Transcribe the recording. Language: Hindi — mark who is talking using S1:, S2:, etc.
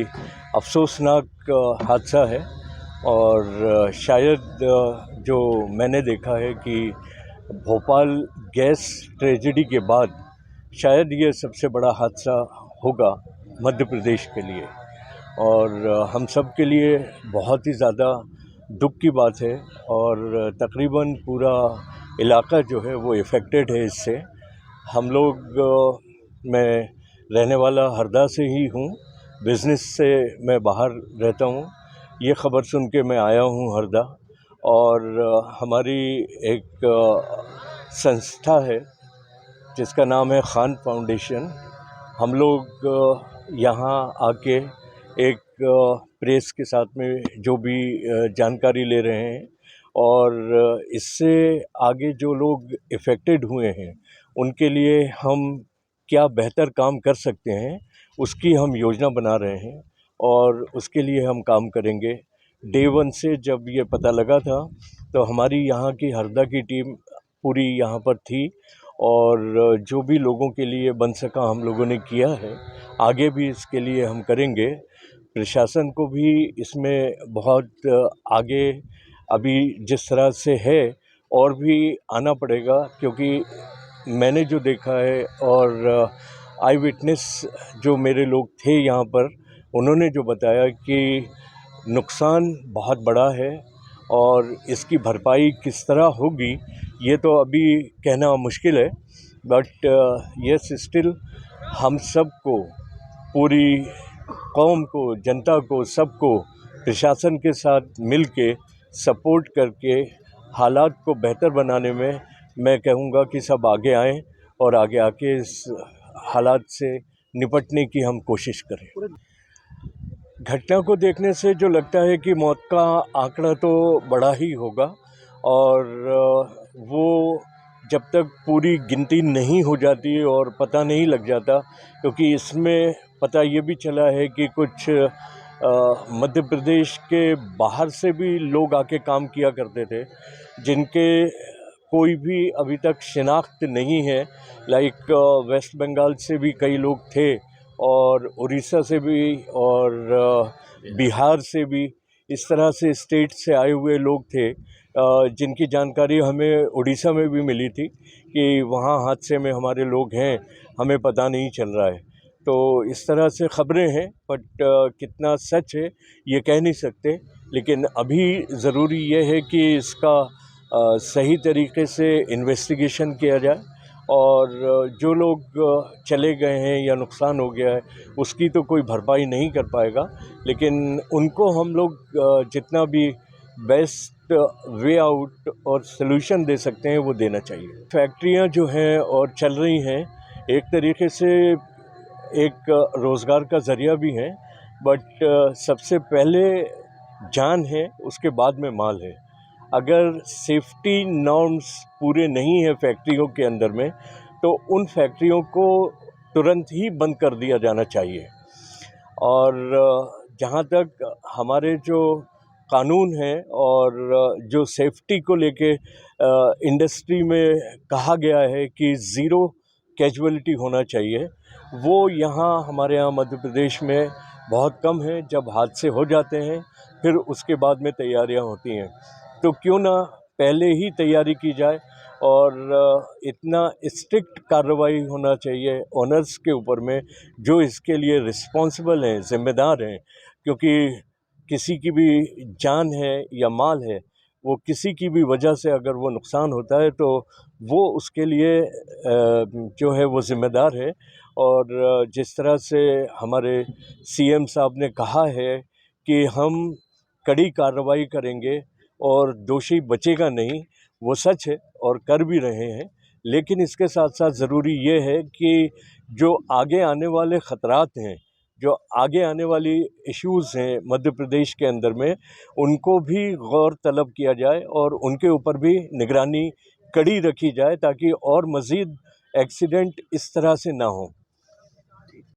S1: अफसोसनाक हादसा है और शायद जो मैंने देखा है कि भोपाल गैस ट्रेजेडी के बाद शायद ये सबसे बड़ा हादसा होगा मध्य प्रदेश के लिए और हम सब के लिए बहुत ही ज़्यादा दुख की बात है और तकरीबन पूरा इलाका जो है वो इफ़ेक्टेड है इससे। हम लोग मैं रहने वाला हरदा से ही हूँ, बिज़नेस से मैं बाहर रहता हूँ। ये ख़बर सुन के मैं आया हूँ हरदा और हमारी एक संस्था है जिसका नाम है खान फाउंडेशन। हम लोग यहाँ आके एक प्रेस के साथ में जो भी जानकारी ले रहे हैं और इससे आगे जो लोग इफ़ेक्टेड हुए हैं उनके लिए हम क्या बेहतर काम कर सकते हैं उसकी हम योजना बना रहे हैं और उसके लिए हम काम करेंगे। डे वन से जब ये पता लगा था तो हमारी यहाँ की हरदा की टीम पूरी यहाँ पर थी और जो भी लोगों के लिए बन सका हम लोगों ने किया है, आगे भी इसके लिए हम करेंगे। प्रशासन को भी इसमें बहुत आगे अभी जिस तरह से है और भी आना पड़ेगा, क्योंकि मैंने जो देखा है और आई विटनेस जो मेरे लोग थे यहाँ पर, उन्होंने जो बताया कि नुकसान बहुत बड़ा है और इसकी भरपाई किस तरह होगी ये तो अभी कहना मुश्किल है। बट यस स्टिल हम सबको, पूरी कौम को, जनता को, सबको प्रशासन के साथ मिल के सपोर्ट करके हालात को बेहतर बनाने में मैं कहूँगा कि सब आगे आएँ और आगे आके इस हालात से निपटने की हम कोशिश करें। घटना को देखने से जो लगता है कि मौत का आंकड़ा तो बड़ा ही होगा और वो जब तक पूरी गिनती नहीं हो जाती और पता नहीं लग जाता, क्योंकि इसमें पता ये भी चला है कि कुछ मध्य प्रदेश के बाहर से भी लोग आके काम किया करते थे जिनके कोई भी अभी तक शिनाख्त नहीं है। लाइक वेस्ट बंगाल से भी कई लोग थे और उड़ीसा से भी और बिहार से भी, इस तरह से स्टेट से आए हुए लोग थे जिनकी जानकारी हमें उड़ीसा में भी मिली थी कि वहाँ हादसे में हमारे लोग हैं, हमें पता नहीं चल रहा है। तो इस तरह से ख़बरें हैं, बट कितना सच है ये कह नहीं सकते। लेकिन अभी ज़रूरी ये है कि इसका सही तरीके से इन्वेस्टिगेशन किया जाए और जो लोग चले गए हैं या नुकसान हो गया है उसकी तो कोई भरपाई नहीं कर पाएगा, लेकिन उनको हम लोग जितना भी बेस्ट वे आउट और सलूशन दे सकते हैं वो देना चाहिए। फैक्ट्रियां जो हैं और चल रही हैं एक तरीके से एक रोज़गार का ज़रिया भी हैं, बट सबसे पहले जान है, उसके बाद में माल है। अगर सेफ्टी नॉर्म्स पूरे नहीं है फैक्ट्रियों के अंदर में तो उन फैक्ट्रियों को तुरंत ही बंद कर दिया जाना चाहिए। और जहाँ तक हमारे जो कानून है और जो सेफ्टी को लेके इंडस्ट्री में कहा गया है कि ज़ीरो कैजुअलिटी होना चाहिए, वो यहाँ हमारे यहाँ मध्य प्रदेश में बहुत कम है। जब हादसे हो जाते हैं फिर उसके बाद में तैयारियाँ होती हैं, तो क्यों ना पहले ही तैयारी की जाए और इतना स्ट्रिक्ट कार्रवाई होना चाहिए ओनर्स के ऊपर में जो इसके लिए रिस्पॉन्सिबल हैं, ज़िम्मेदार हैं, क्योंकि किसी की भी जान है या माल है, वो किसी की भी वजह से अगर वो नुकसान होता है तो वो उसके लिए जो है वो ज़िम्मेदार है। और जिस तरह से हमारे सीएम साहब ने कहा है कि हम कड़ी कार्रवाई करेंगे और दोषी बचेगा नहीं, वो सच है और कर भी रहे हैं। लेकिन इसके साथ साथ ज़रूरी ये है कि जो आगे आने वाले ख़तरात हैं, जो आगे आने वाली इश्यूज़ हैं मध्य प्रदेश के अंदर में, उनको भी गौर तलब किया जाए और उनके ऊपर भी निगरानी कड़ी रखी जाए ताकि और मज़ीद एक्सीडेंट इस तरह से ना हो।